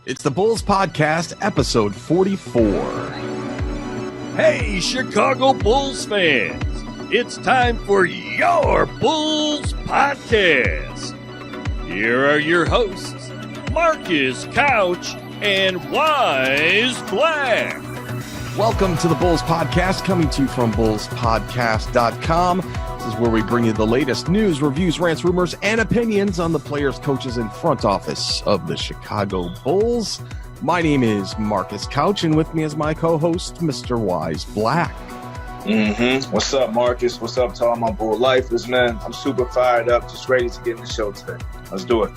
It's the Bulls Podcast, episode 44. Hey, Chicago Bulls fans! It's time for your Bulls Podcast. Here are your hosts, Marcus Couch and Wyse Black. Welcome to the Bulls Podcast, coming to you from bullspodcast.com. This is where we bring you the latest news, reviews, rants, rumors, and opinions on the players, coaches, and front office of the Chicago Bulls. My name is Marcus Couch, and with me is my co-host, Mr. Wyse Black. What's up, Marcus? What's up to all my Bull lifers, man? I'm super fired up, just ready to get in the show today. Let's do it.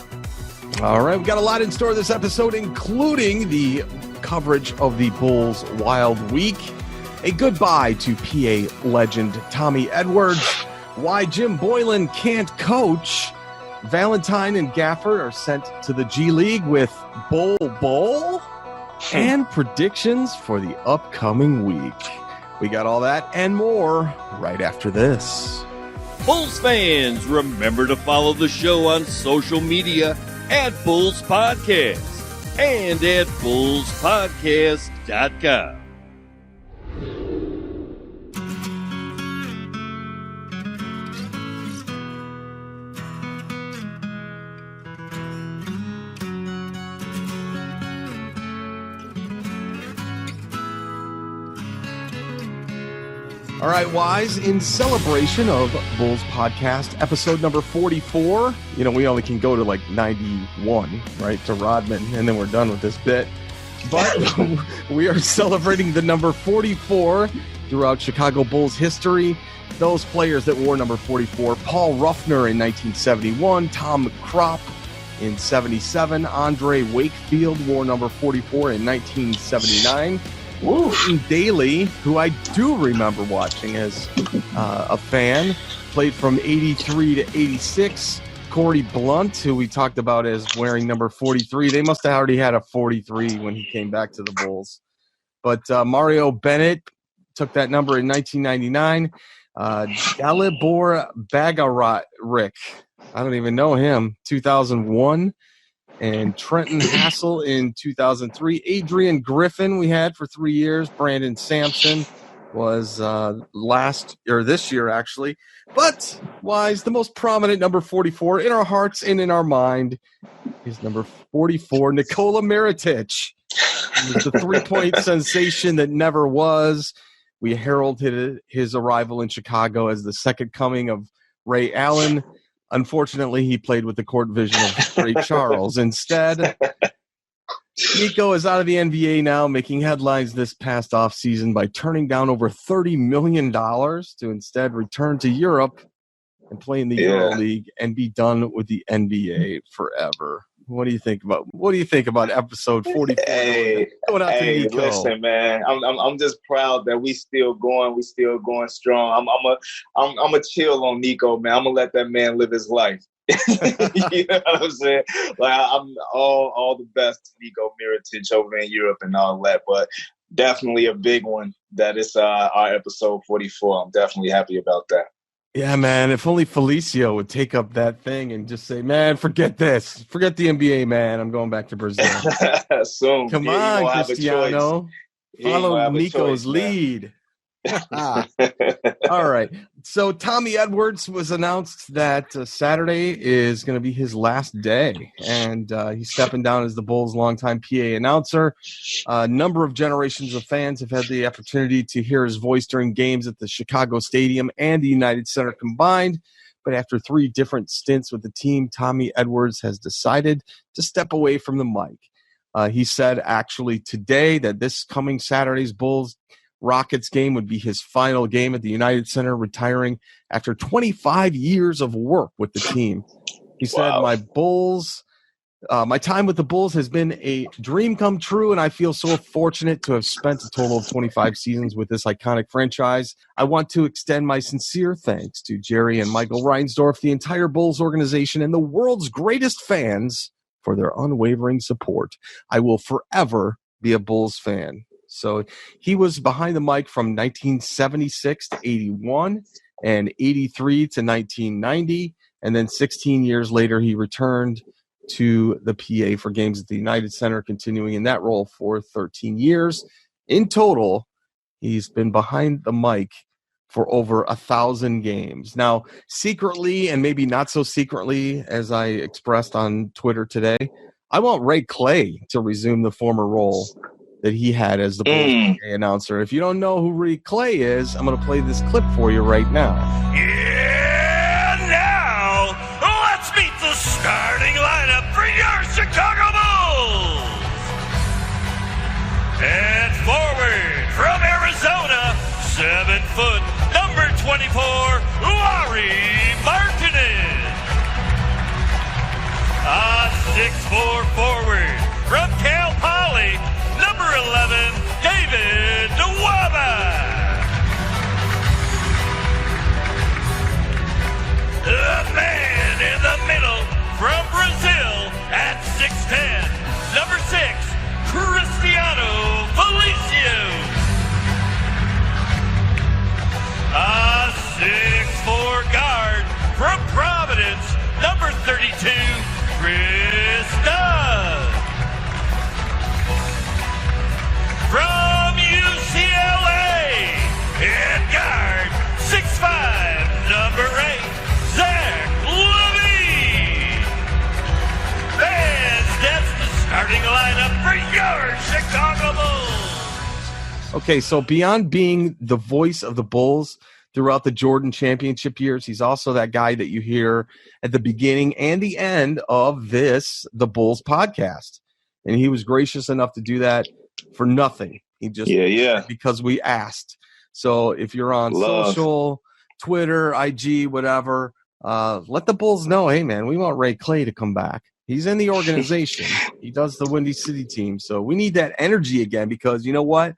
All right, we've got a lot in store this episode, including the coverage of the Bulls' Wild Week, a goodbye to PA legend Tommy Edwards, why Jim Boylen can't coach, Valentine and Gafford are sent to the G League with Bol Bol, and predictions for the upcoming week. We got all that and more right after this. Bulls fans, remember to follow the show on social media at Bulls Podcast and at bullspodcast.com. All right, Wyse, in celebration of Bulls Podcast, episode number 44, we only can go to like 91, right, to Rodman, and then we're done with this bit. But we are celebrating the number 44 throughout Chicago Bulls history. Those players that wore number 44, Paul Ruffner in 1971, Tom Kropp in 77, Andre Wakefield wore number 44 in 1979. Daly, who I do remember watching as a fan, played from 83 to 86. Corey Blunt, who we talked about as wearing number 43. They must have already had a 43 when he came back to the Bulls. But Mario Bennett took that number in 1999. Dalibor Bagarik, I don't even know him, 2001. And Trenton Hassel in 2003. Adrian Griffin we had for 3 years. Brandon Sampson was this year, actually. But Wyse, the most prominent number 44 in our hearts and in our mind is number 44, Nikola Mirotic. The three-point sensation that never was. We heralded his arrival in Chicago as the second coming of Ray Allen. Unfortunately, he played with the court vision of Ray Charles. Instead, Nico is out of the NBA now, making headlines this past offseason by turning down over $30 million to instead return to Europe and play in the EuroLeague and be done with the NBA forever. What do you think about episode 44? Going out to Nico. Listen, man, I'm just proud that we still going strong. I'm a chill on Nico, man. I'm gonna let that man live his life. You know what I'm saying? Like I'm all the best to Niko Mirotic over in Europe and all that, but definitely a big one that is our episode 44. I'm definitely happy about that. Yeah, man, if only Felicio would take up that thing and just say, man, forget this. Forget the NBA, man. I'm going back to Brazil. Soon. Come on, Cristiano. Follow Nico's lead. All right. So Tommy Edwards was announced that Saturday is going to be his last day, and he's stepping down as the Bulls' longtime PA announcer. A number of generations of fans have had the opportunity to hear his voice during games at the Chicago Stadium and the United Center combined, but after 3 different stints with the team, Tommy Edwards has decided to step away from the mic. He said actually today that this coming Saturday's Bulls Rockets game would be his final game at the United Center, retiring after 25 years of work with the team. He said, my time with the Bulls has been a dream come true, and I feel so fortunate to have spent a total of 25 seasons with this iconic franchise. I want to extend my sincere thanks to Jerry and Michael Reinsdorf, the entire Bulls organization, and the world's greatest fans for their unwavering support. I will forever be a Bulls fan. So he was behind the mic from 1976 to 81 and 83 to 1990. And then 16 years later, he returned to the PA for games at the United Center, continuing in that role for 13 years. In total, he's been behind the mic for over 1,000 games. Now, secretly, and maybe not so secretly, as I expressed on Twitter today, I want Ray Clay to resume the former role that he had as the Bulls announcer. If you don't know who Ray Clay is, I'm going to play this clip for you right now. Yeah, now, let's meet the starting lineup for your Chicago Bulls. And forward from Arizona, 7 foot, number 24, Larry Martinez. A 6'4" forward from Cal Poly, number 11, David Nwaba. The man in the middle from Brazil at 6'10", number 6, Cristiano Felicio. A 6'4" guard from Providence, number 32, Chris Dunn. From UCLA, and guard, 6'5", number 8, Zach Levine. Fans, that's the starting lineup for your Chicago Bulls. Okay, so beyond being the voice of the Bulls throughout the Jordan championship years, he's also that guy that you hear at the beginning and the end of the Bulls podcast. And he was gracious enough to do that for nothing. He just because we asked. So if you're on social, Twitter, IG, whatever, let the Bulls know, hey, man, we want Ray Clay to come back. He's in the organization. He does the Windy City team. So we need that energy again because you know what?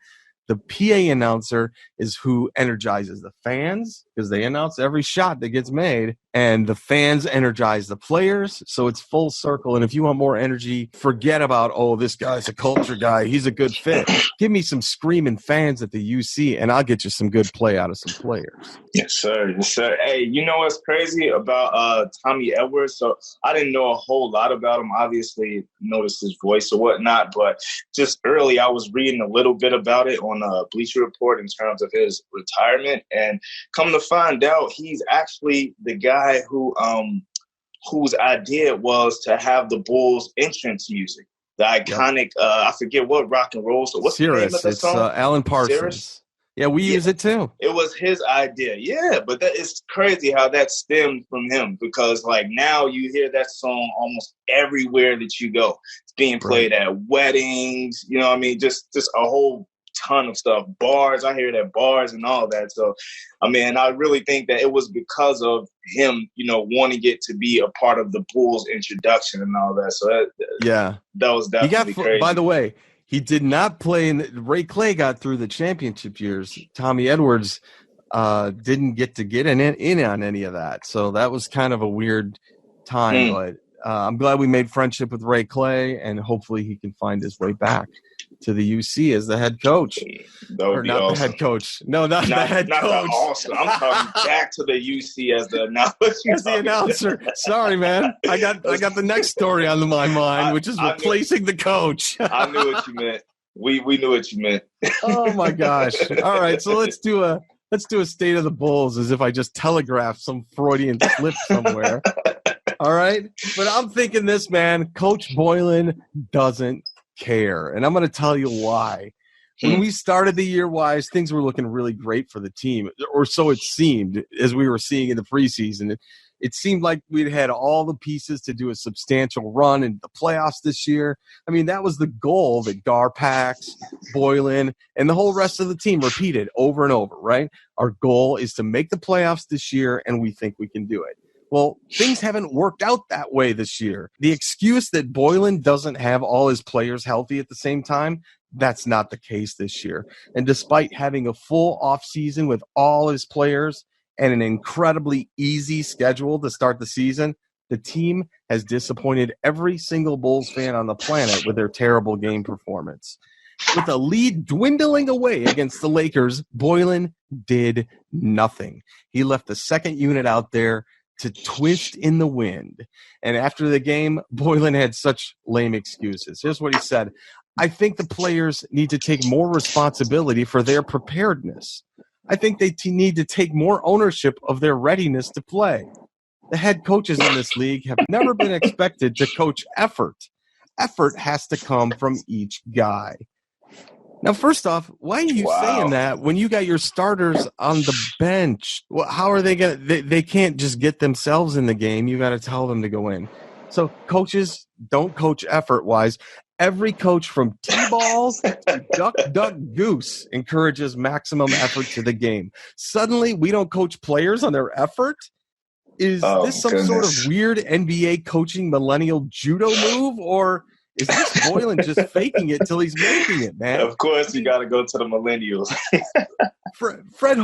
The PA announcer is who energizes the fans because they announce every shot that gets made, and the fans energize the players. So it's full circle. And if you want more energy, forget about, oh, this guy's a culture guy. He's a good fit. Give me some screaming fans at the UC, and I'll get you some good play out of some players. Yes, sir. Yes, sir. Hey, you know what's crazy about Tommy Edwards? So I didn't know a whole lot about him. Obviously, noticed his voice or whatnot, but just early I was reading a little bit about it on Bleacher Report in terms of his retirement, and come to find out, he's actually the guy who whose idea it was to have the Bulls entrance music, the iconic I forget what rock and roll. So what's the name of the song? It's Alan Parsons. Sirius? Yeah, we use it too. It was his idea. Yeah, but it's crazy how that stemmed from him because, like, now you hear that song almost everywhere that you go. It's being played at weddings, you know what I mean? Just a whole ton of stuff. Bars, I hear it at bars and all that. So, I mean, I really think that it was because of him, you know, wanting it to be a part of the Bulls' introduction and all that. So, that was definitely crazy. By the way, he did not play Ray Clay got through the championship years. Tommy Edwards didn't get in on any of that. So that was kind of a weird time. But I'm glad we made friendship with Ray Clay, and hopefully he can find his way back to the UC as the head coach. Or not awesome. The head coach. No, not the head coach. Awesome. I'm coming back to the UC as the announcer. As the announcer. Sorry, man. I got the next story on my mind, which is replacing the coach. I knew what you meant. We knew what you meant. Oh my gosh. All right, so let's do a state of the Bulls as if I just telegraphed some Freudian slip somewhere. All right? But I'm thinking this, man, Coach Boylen doesn't care. And I'm going to tell you why. When we started the year, Wyse, things were looking really great for the team, or so it seemed, as we were seeing in the preseason. It seemed like we'd had all the pieces to do a substantial run in the playoffs this year. I mean, that was the goal that Garpax, Boylen, and the whole rest of the team repeated over and over, right? Our goal is to make the playoffs this year, and we think we can do it. Well, things haven't worked out that way this year. The excuse that Boylen doesn't have all his players healthy at the same time, that's not the case this year. And despite having a full offseason with all his players and an incredibly easy schedule to start the season, the team has disappointed every single Bulls fan on the planet with their terrible game performance. With a lead dwindling away against the Lakers, Boylen did nothing. He left the second unit out there to twist in the wind. And after the game, Boylen had such lame excuses. Here's what he said. I think the players need to take more responsibility for their preparedness. I think they need to take more ownership of their readiness to play. The head coaches in this league have never been expected to coach effort. Effort has to come from each guy. Now, first off, why are you saying that when you got your starters on the bench? Well, how are they going to – they can't just get themselves in the game. You got to tell them to go in. So coaches don't coach effort-wise. Every coach from T-ball to duck, duck, goose encourages maximum effort to the game. Suddenly, we don't coach players on their effort? Is this some sort of weird NBA coaching millennial judo move, or is this Boylen just faking it till he's making it, man? Of course, you got to go to the millennials. With Fred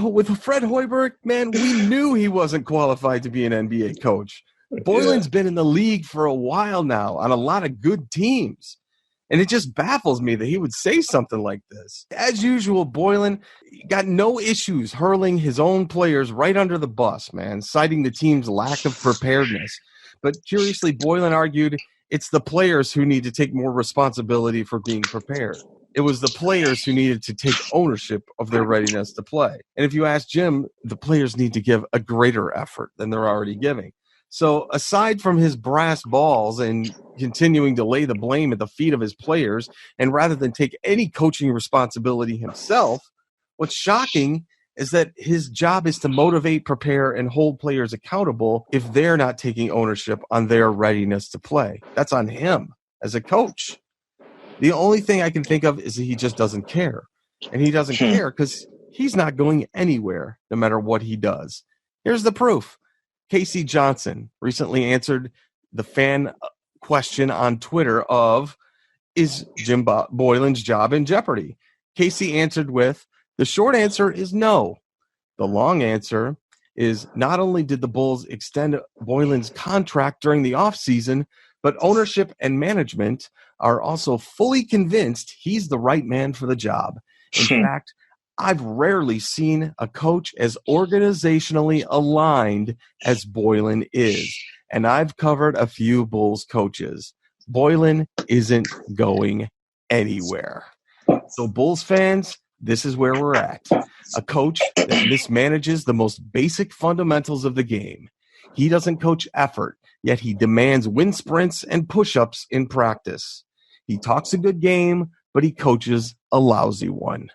Hoiberg, man, we knew he wasn't qualified to be an NBA coach. Boylen's been in the league for a while now on a lot of good teams. And it just baffles me that he would say something like this. As usual, Boylen got no issues hurling his own players right under the bus, man, citing the team's lack of preparedness. But curiously, Boylen argued it's the players who need to take more responsibility for being prepared. It was the players who needed to take ownership of their readiness to play. And if you ask Jim, the players need to give a greater effort than they're already giving. So aside from his brass balls and continuing to lay the blame at the feet of his players, and rather than take any coaching responsibility himself, what's shocking is that his job is to motivate, prepare, and hold players accountable if they're not taking ownership on their readiness to play. That's on him as a coach. The only thing I can think of is that he just doesn't care. And he doesn't care because he's not going anywhere no matter what he does. Here's the proof. Casey Johnson recently answered the fan question on Twitter of, is Jim Boylen's job in jeopardy? Casey answered with, the short answer is no. The long answer is not only did the Bulls extend Boylen's contract during the offseason, but ownership and management are also fully convinced he's the right man for the job. In fact, I've rarely seen a coach as organizationally aligned as Boylen is, and I've covered a few Bulls coaches. Boylen isn't going anywhere. So Bulls fans, this is where we're at. A coach that mismanages the most basic fundamentals of the game. He doesn't coach effort, yet he demands wind sprints and push-ups in practice. He talks a good game, but he coaches a lousy one.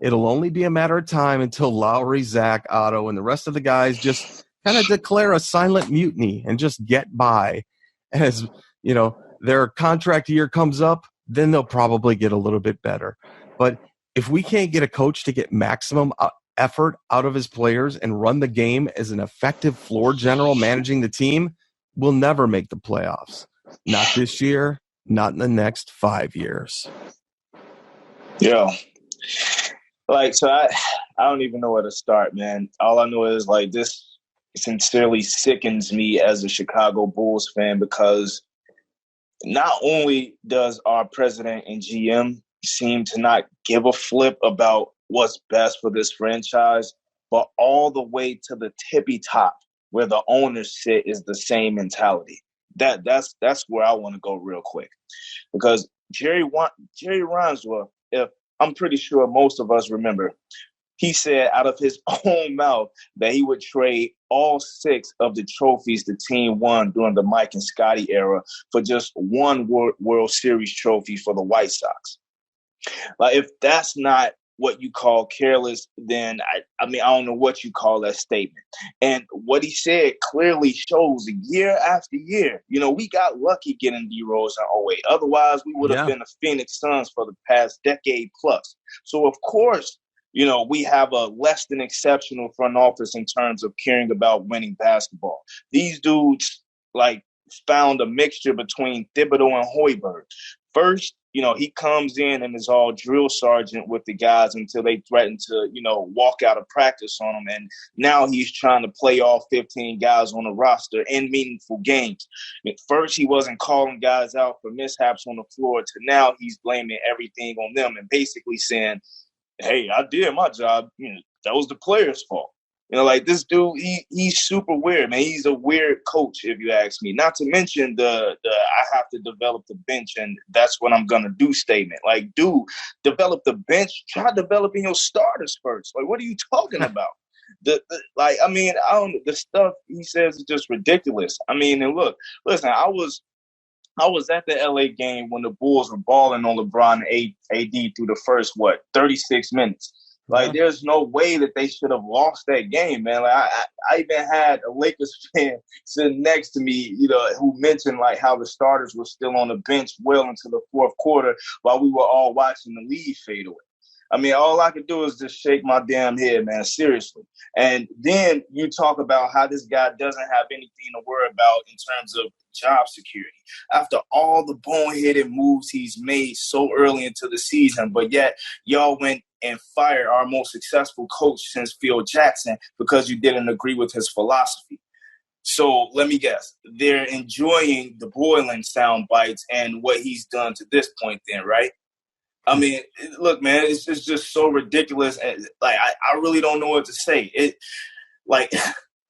It'll only be a matter of time until Lowry, Zach, Otto, and the rest of the guys just kind of declare a silent mutiny and just get by. As, you know, their contract year comes up, then they'll probably get a little bit better. But if we can't get a coach to get maximum effort out of his players and run the game as an effective floor general managing the team, we'll never make the playoffs. Not this year, not in the next 5 years. Yeah. So I don't even know where to start, man. All I know is, this sincerely sickens me as a Chicago Bulls fan, because not only does our president and GM seem to not give a flip about what's best for this franchise, but all the way to the tippy top where the owners sit is the same mentality. That's where I want to go real quick, because Jerry Reinsdorf, if I'm pretty sure most of us remember, he said out of his own mouth that he would trade all 6 of the trophies the team won during the Mike and Scotty era for just one World Series trophy for the White Sox. If that's not what you call careless, then I don't know what you call that statement. And what he said clearly shows year after year. We got lucky getting D-Rose in 08. Otherwise, we would have been the Phoenix Suns for the past decade plus. So, of course, we have a less than exceptional front office in terms of caring about winning basketball. These dudes, found a mixture between Thibodeau and Hoiberg. First, he comes in and is all drill sergeant with the guys until they threaten to, walk out of practice on him. And now he's trying to play all 15 guys on the roster in meaningful games. At first, he wasn't calling guys out for mishaps on the floor, to now he's blaming everything on them and basically saying, hey, I did my job. That was the players' fault. You know, like this dude, he's super weird, man. He's a weird coach, if you ask me. Not to mention the I have to develop the bench, and that's what I'm gonna do statement. Like, dude, develop the bench. Try developing your starters first. Like, what are you talking about? The stuff he says is just ridiculous. I mean, and listen, I was at the LA game when the Bulls were balling on LeBron and AD through the first 36 minutes. Like, there's no way that they should have lost that game, man. Like, I even had a Lakers fan sitting next to me, you know, who mentioned like how the starters were still on the bench well into the fourth quarter while we were all watching the lead fade away. I mean, all I could do is just shake my damn head, man, seriously. And then you talk about how this guy doesn't have anything to worry about in terms of job security. After all the boneheaded moves he's made so early into the season, but yet y'all went and fired our most successful coach since Phil Jackson because you didn't agree with his philosophy. So let me guess, they're enjoying the Boylen sound bites and what he's done to this point then, right? I mean, look, man, it's just so ridiculous. And like, I really don't know what to say. It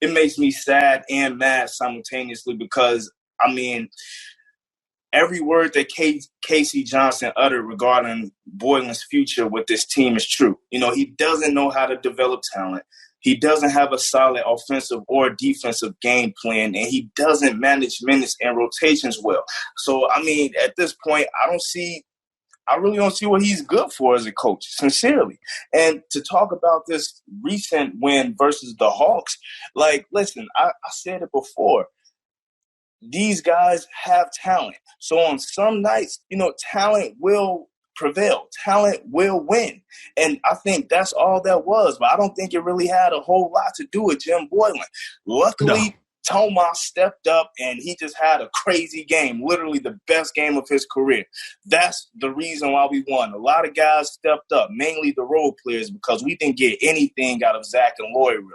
makes me sad and mad simultaneously because, I mean, every word that Casey Johnson uttered regarding Boylen's future with this team is true. You know, he doesn't know how to develop talent. He doesn't have a solid offensive or defensive game plan, and he doesn't manage minutes and rotations well. So, I mean, at this point, I really don't see what he's good for as a coach, sincerely. And to talk about this recent win versus the Hawks, like, listen, I said it before. These guys have talent. So on some nights, you know, talent will prevail. Talent will win. And I think that's all that was. But I don't think it really had a whole lot to do with Jim Boylen. Luckily, Tomas stepped up and he just had a crazy game, literally the best game of his career. That's the reason why we won. A lot of guys stepped up, mainly the role players, because we didn't get anything out of Zach and Lloyd, really.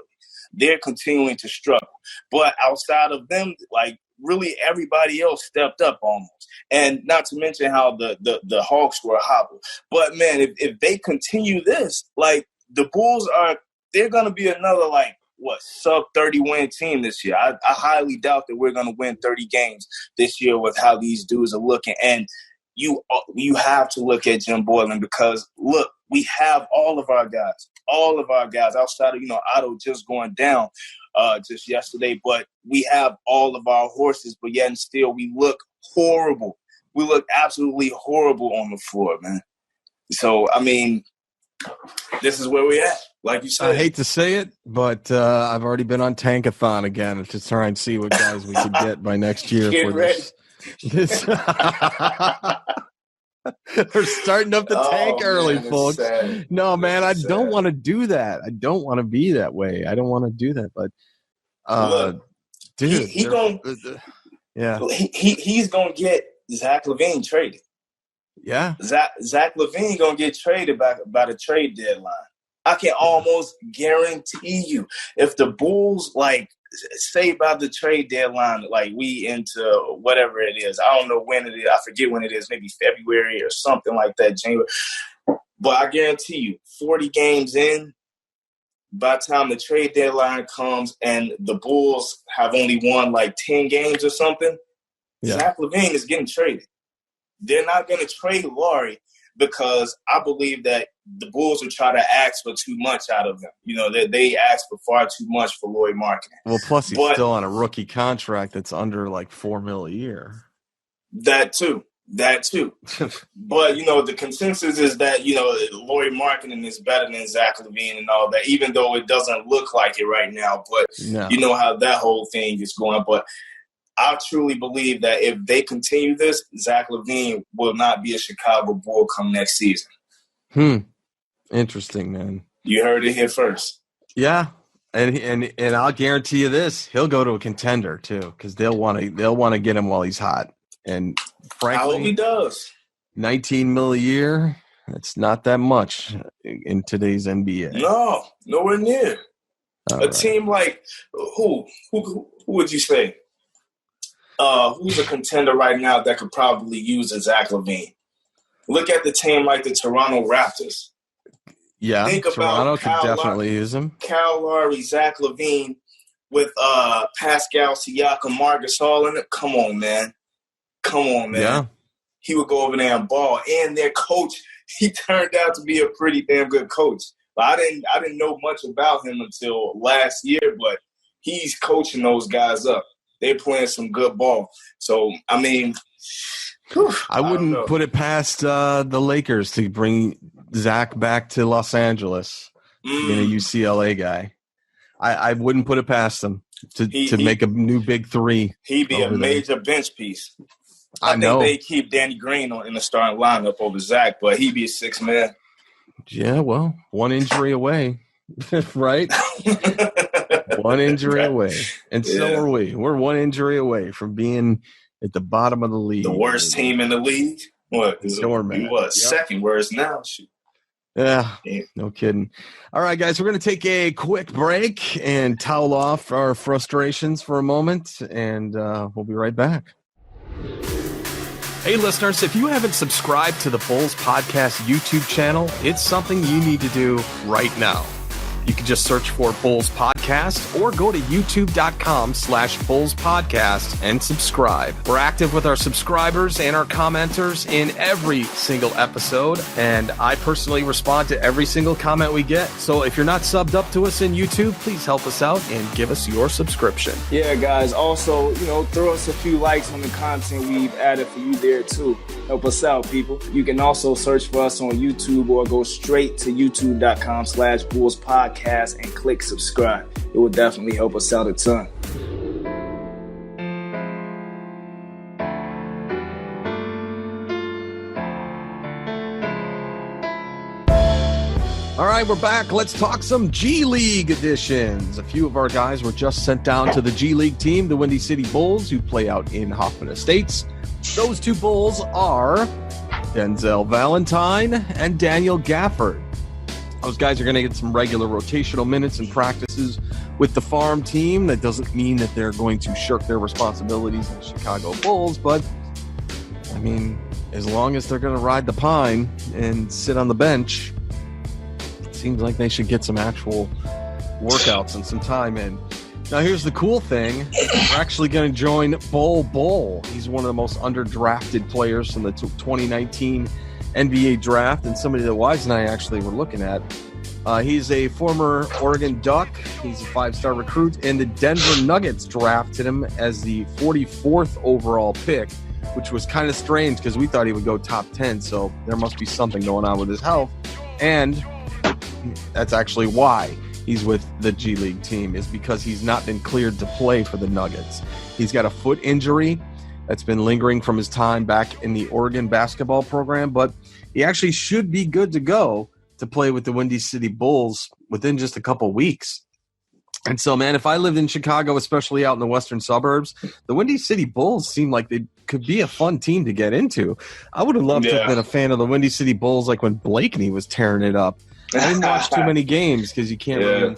They're continuing to struggle. But outside of them, like, really everybody else stepped up almost. And not to mention how the Hawks were a hobble. But, man, if they continue this, like, the Bulls they're going to be another, like, sub 30 win team this year. I highly doubt that we're going to win 30 games this year with how these dudes are looking. And you have to look at Jim Boylen because, look, we have all of our guys outside of, you know, Otto just going down just yesterday. But we have all of our horses, but yet and still we look horrible. We look absolutely horrible on the floor, man. So, I mean, this is where we're at. Like you said, I hate to say it, but I've already been on Tankathon again to try and see what guys we could get by next year. Get ready. This we're starting up the tank early, man, folks. sad. No, man, I sad. don't want to do that. I don't want to be that way. I don't want to do that. But, Look, dude, he's gonna get Zach LaVine traded. Yeah, Zach LaVine gonna get traded by the trade deadline. I can almost guarantee you, if the Bulls, like, say by the trade deadline, like, we into whatever it is. I don't know when it is. I forget when it is. Maybe February or something like that, January. But I guarantee you, 40 games in, by the time the trade deadline comes and the Bulls have only won like 10 games or something, Zach LaVine is getting traded. They're not going to trade Laurie because I believe that the Bulls will try to ask for too much out of them. You know, they ask for far too much for Lloyd Marketing. Well, plus he's still on a rookie contract that's under like $4 million a year. That too. But, you know, the consensus is that, you know, Lloyd Marketing is better than Zach LaVine and all that, even though it doesn't look like it right now. But you know how that whole thing is going. But I truly believe that if they continue this, Zach LaVine will not be a Chicago Bull come next season. Interesting, man. You heard it here first. Yeah, and I'll guarantee you this: he'll go to a contender too, because they'll want to get him while he's hot. And frankly, I hope he does. $19 million a year. That's not that much in today's NBA. No, nowhere near. Team like who would you say? Who's a contender right now that could probably use a Zach LaVine? Look at the team like the Toronto Raptors. Yeah, Think Toronto about could definitely use him. Kyle Lowry, Zach LaVine with Pascal Siakam, Marcus Gasol in it. Come on, man. Yeah. He would go over there and ball. And their coach, he turned out to be a pretty damn good coach. But I didn't know much about him until last year, but he's coaching those guys up. They're playing some good ball. So, I mean, I wouldn't put it past the Lakers to bring Zach back to Los Angeles, being a UCLA guy. I wouldn't put it past him to make a new big three. He'd be a major bench piece. I know. Think they keep Danny Green in the starting lineup over Zach, but he'd be a sixth man. Yeah, well, one injury away, right? One injury away. And so are we. We're one injury away from being at the bottom of the league. The worst team in the league? What? Second worst now? Shoot. Yeah, no kidding. All right, guys, we're going to take a quick break and towel off our frustrations for a moment, and we'll be right back. Hey, listeners, if you haven't subscribed to the Bulls Podcast YouTube channel, it's something you need to do right now. You can just search for Bulls Podcast or go to youtube.com/Bulls Podcast and subscribe. We're active with our subscribers and our commenters in every single episode, and I personally respond to every single comment we get. So if you're not subbed up to us in YouTube, please help us out and give us your subscription. Yeah, guys. Also, throw us a few likes on the content we've added for you there, too. Help us out, people. You can also search for us on YouTube or go straight to youtube.com/Bulls Podcast and click subscribe. It will definitely help us out a ton. All right, we're back. Let's talk some G League editions. A few of our guys were just sent down to the G League team, the Windy City Bulls, who play out in Hoffman Estates. Those two Bulls are Denzel Valentine and Daniel Gafford. Those guys are going to get some regular rotational minutes and practices with the farm team. That doesn't mean that they're going to shirk their responsibilities in the Chicago Bulls, but, I mean, as long as they're going to ride the pine and sit on the bench, it seems like they should get some actual workouts and some time in. Now, here's the cool thing. We're actually going to join Bol Bol. He's one of the most underdrafted players from the 2019 NBA draft, and somebody that Wyse and I actually were looking at. He's a former Oregon Duck. He's a 5-star recruit, and the Denver Nuggets drafted him as the 44th overall pick, which was kind of strange because we thought he would go top 10, so there must be something going on with his health. And that's actually why he's with the G League team, is because he's not been cleared to play for the Nuggets. He's got a foot injury that's been lingering from his time back in the Oregon basketball program, but he actually should be good to go to play with the Windy City Bulls within just a couple weeks. And so, man, if I lived in Chicago, especially out in the western suburbs, the Windy City Bulls seem like they could be a fun team to get into. I would have loved to have been a fan of the Windy City Bulls like when Blakeney was tearing it up. I didn't watch too many games because you can't really,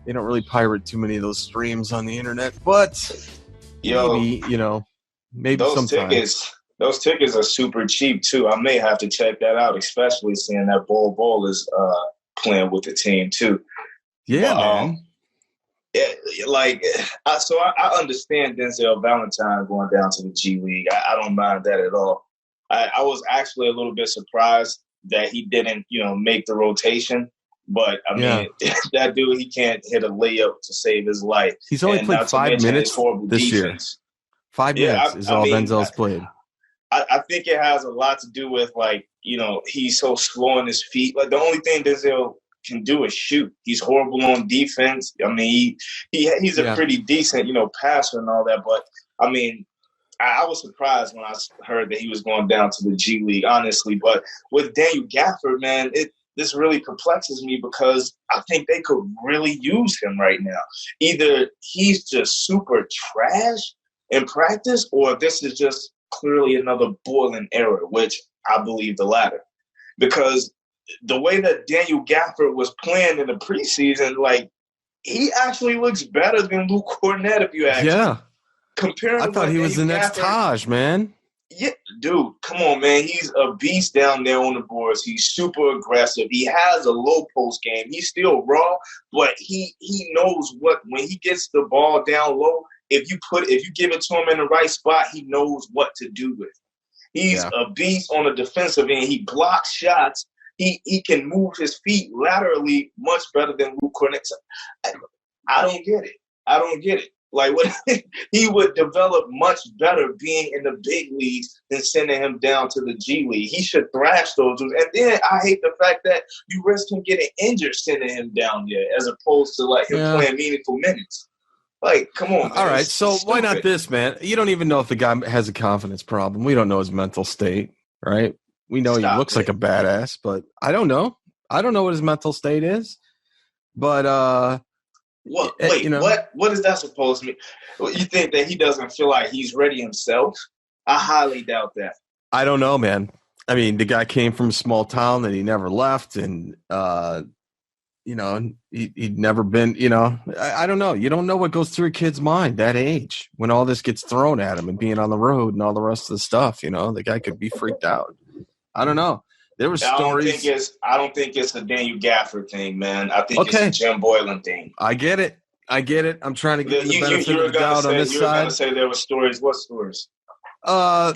they don't really pirate too many of those streams on the internet. But maybe, maybe those sometime. Those tickets are super cheap too. I may have to check that out, especially seeing that Bol Bol is playing with the team too. Yeah, man. I understand Denzel Valentine going down to the G League. I don't mind that at all. I was actually a little bit surprised that he didn't, make the rotation. But, I mean, that dude, he can't hit a layup to save his life. He's only played 5 minutes this year. 5 minutes is all Denzel's played. I think it has a lot to do with, he's so slow on his feet. Like, the only thing Denzel can do is shoot. He's horrible on defense. I mean, he's a pretty decent, passer and all that. But, I mean, I was surprised when I heard that he was going down to the G League, honestly. But with Daniel Gafford, man, this really perplexes me because I think they could really use him right now. Either he's just super trash in practice, or this is just clearly another Boylen error, which I believe the latter. Because the way that Daniel Gafford was playing in the preseason, he actually looks better than Luke Cornett, if you ask me. I thought he was the next Taj, man. Yeah, dude, come on, man. He's a beast down there on the boards. He's super aggressive. He has a low post game. He's still raw, but he knows what when he gets the ball down low. If you give it to him in the right spot, he knows what to do with it. He's a beast on the defensive end. He blocks shots. He can move his feet laterally much better than Luke Cornett. I don't get it. Like, what he would develop much better being in the big leagues than sending him down to the G League. He should thrash those dudes. And then I hate the fact that you risk him getting injured sending him down there as opposed to like him playing meaningful minutes. Like, come on, man. All right, so why not this, man? You don't even know if the guy has a confidence problem. We don't know his mental state, right? We know he looks like a badass, but I don't know. I don't know what his mental state is. But what is that supposed to mean? You think that he doesn't feel like he's ready himself? I highly doubt that. I don't know, man. I mean, the guy came from a small town that he never left, and he'd never been. I don't know. You don't know what goes through a kid's mind that age when all this gets thrown at him and being on the road and all the rest of the stuff. The guy could be freaked out. I don't know. There were stories. I don't think it's a Daniel Gafford thing, man. I think it's a Jim Boylen thing. I get it. I'm trying to get the benefit of the doubt on this side. You were going to say there were stories. What stories? No,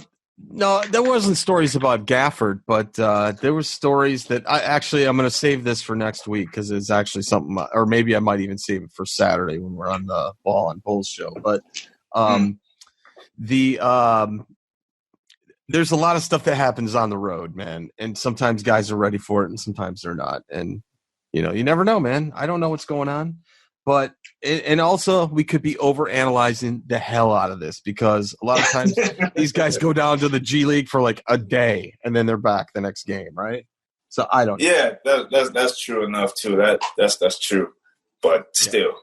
there wasn't stories about Gafford, but there were stories that I'm going to save this for next week because it's actually something, or maybe I might even save it for Saturday when we're on the Ball and Bulls show. But there's a lot of stuff that happens on the road, man. And sometimes guys are ready for it and sometimes they're not. And, you never know, man. I don't know what's going on. But and also we could be overanalyzing the hell out of this because a lot of times these guys go down to the G League for like a day and then they're back the next game, right? So I don't know. Yeah, that's true enough too. That's true. But still.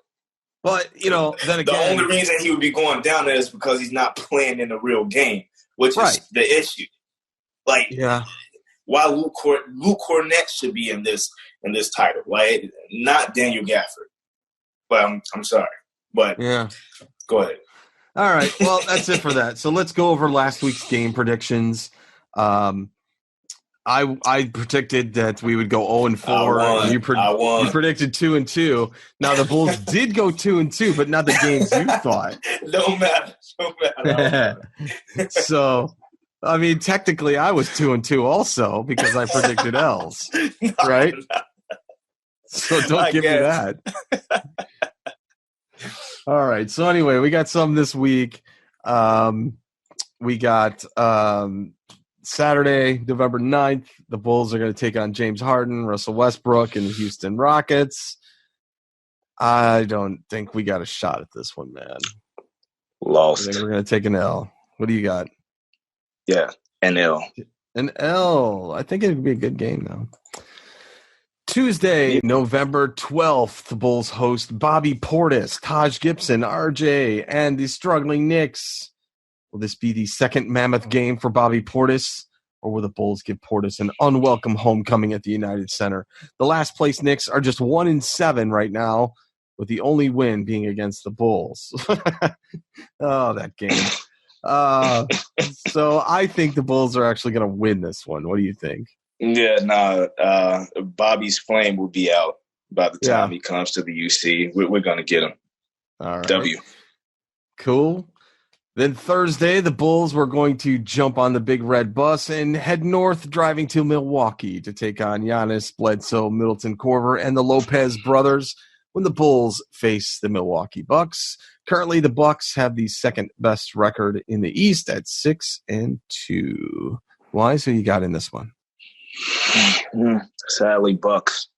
But, then again. The only reason he would be going down there is because he's not playing in a real game. Which is the issue. Like, why Luke Cornett should be in this title, right? Not Daniel Gafford. But I'm sorry. But go ahead. All right. Well, that's it for that. So let's go over last week's game predictions. I predicted that we would go 0-4. You predicted 2-2. Now the Bulls did go 2-2, but not the games you thought. No matter. So, I mean, technically, I was 2-2 also because I predicted L's, right? So don't give me that. All right. So anyway, we got some this week. We got Saturday, November 9th, the Bulls are going to take on James Harden, Russell Westbrook, and the Houston Rockets. I don't think we got a shot at this one, man. Lost. I think we're going to take an L. What do you got? Yeah, an L. An L. I think it would be a good game, though. Tuesday, November 12th, the Bulls host Bobby Portis, Taj Gibson, RJ, and the struggling Knicks. Will this be the second mammoth game for Bobby Portis, or will the Bulls give Portis an unwelcome homecoming at the United Center? The last place Knicks are just 1-7 right now, with the only win being against the Bulls. Oh, that game. So I think the Bulls are actually going to win this one. What do you think? Yeah, Bobby's flame will be out by the time he comes to the UC. We're going to get him. All right. W. Cool. Then Thursday, the Bulls were going to jump on the big red bus and head north, driving to Milwaukee to take on Giannis, Bledsoe, Middleton, Korver, and the Lopez brothers when the Bulls face the Milwaukee Bucks. Currently, the Bucks have the second best record in the East at 6-2. Wyse, who you got in this one? Sadly, Bucks.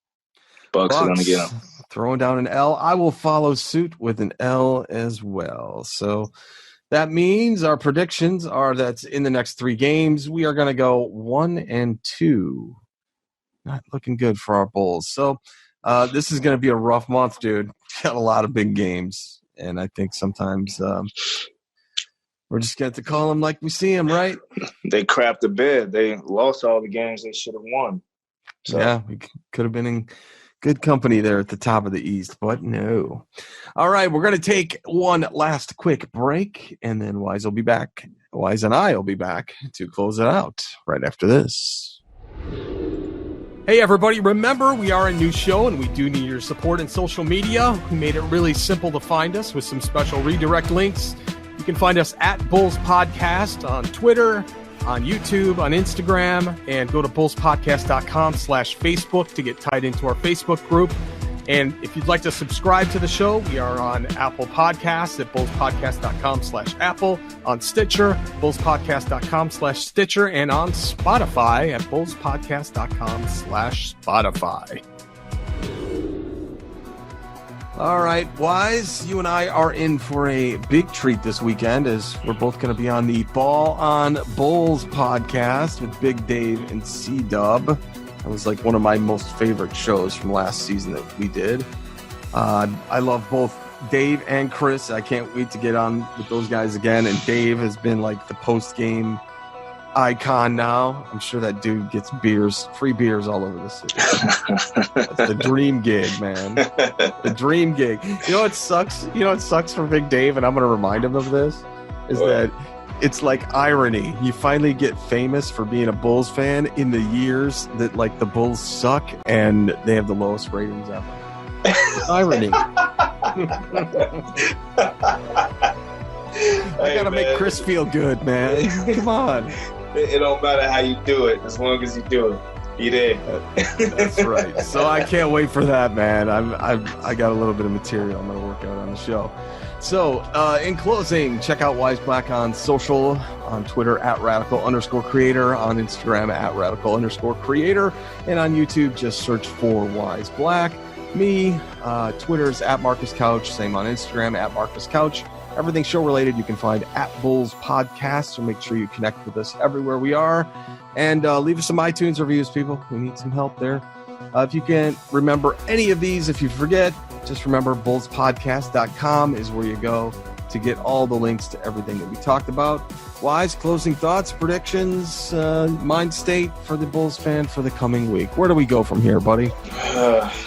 Bucks are going to get them. Throwing down an L. I will follow suit with an L as well. So that means our predictions are that in the next 3 games, we are going to go 1-2. Not looking good for our Bulls. So this is going to be a rough month, dude. Got a lot of big games. And I think sometimes we're just going to call them like we see them, right? They crapped the bed. They lost all the games they should have won. So. Yeah, we could have been in Good company there at the top of the East, but no. All right, we're going to take one last quick break, and then Wyse will be back. Wyse and I will be back to close it out right after this. Hey, everybody. Remember, we are a new show, and we do need your support in social media. We made it really simple to find us with some special redirect links. You can find us at Bulls Podcast on Twitter, on YouTube, on Instagram, and go to bullspodcast.com/Facebook to get tied into our Facebook group. And if you'd like to subscribe to the show, we are on Apple Podcasts at bullspodcast.com/Apple, on Stitcher, bullspodcast.com/Stitcher, and on Spotify at bullspodcast.com/Spotify. All right, Wyse, you and I are in for a big treat this weekend as we're both going to be on the Ball on Bulls podcast with Big Dave and C-Dub. That was like one of my most favorite shows from last season that we did. I love both Dave and Chris. I can't wait to get on with those guys again. And Dave has been like the post-game icon now. I'm sure that dude gets free beers all over the city. That's the dream gig, man. The dream gig. You know what sucks? You know what sucks for Big Dave, and I'm going to remind him of this, is that it's like irony. You finally get famous for being a Bulls fan in the years that like the Bulls suck and they have the lowest ratings ever. It's irony. I gotta make Chris feel good, man. Come on. It don't matter how you do it, as long as you do it. You did. That's right. So I can't wait for that, man. I got a little bit of material I'm gonna work out on the show. So in closing, check out Wyse Black on social, on Twitter at @radical_creator, on Instagram at @radical_creator, and on YouTube just search for Wyse Black. Me, Twitter's at Marcus Couch, same on Instagram at Marcus Couch. Everything show related you can find at Bulls Podcast, so make sure you connect with us everywhere we are. And leave us some iTunes reviews, people. We need some help there. If you can't remember any of these, if you forget, just remember bullspodcast.com is where you go to get all the links to everything that we talked about. Wyse, closing thoughts, predictions, mind state for the Bulls fan for the coming week. Where do we go from here, buddy?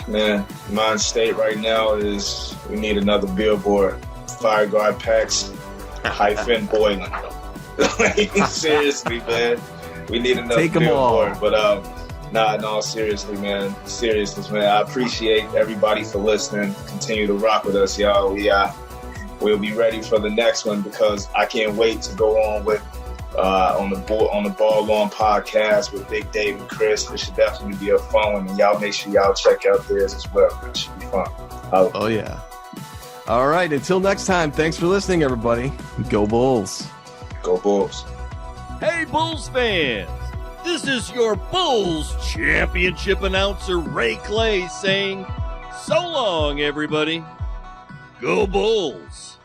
Man, mind state right now is we need another billboard. Fire Guard Packs - Boylen. Seriously, man. We need another billboard. But no, seriously, man. Seriously, man. I appreciate everybody for listening. Continue to rock with us, y'all. We'll be ready for the next one because I can't wait to go on with on the Bol On podcast with Big Dave and Chris. It should definitely be a fun one, and y'all make sure y'all check out theirs as well. It should be fun. Oh yeah. All right. Until next time. Thanks for listening, everybody. Go Bulls. Go Bulls. Hey, Bulls fans. This is your Bulls championship announcer, Ray Clay, saying so long, everybody. Go Bulls.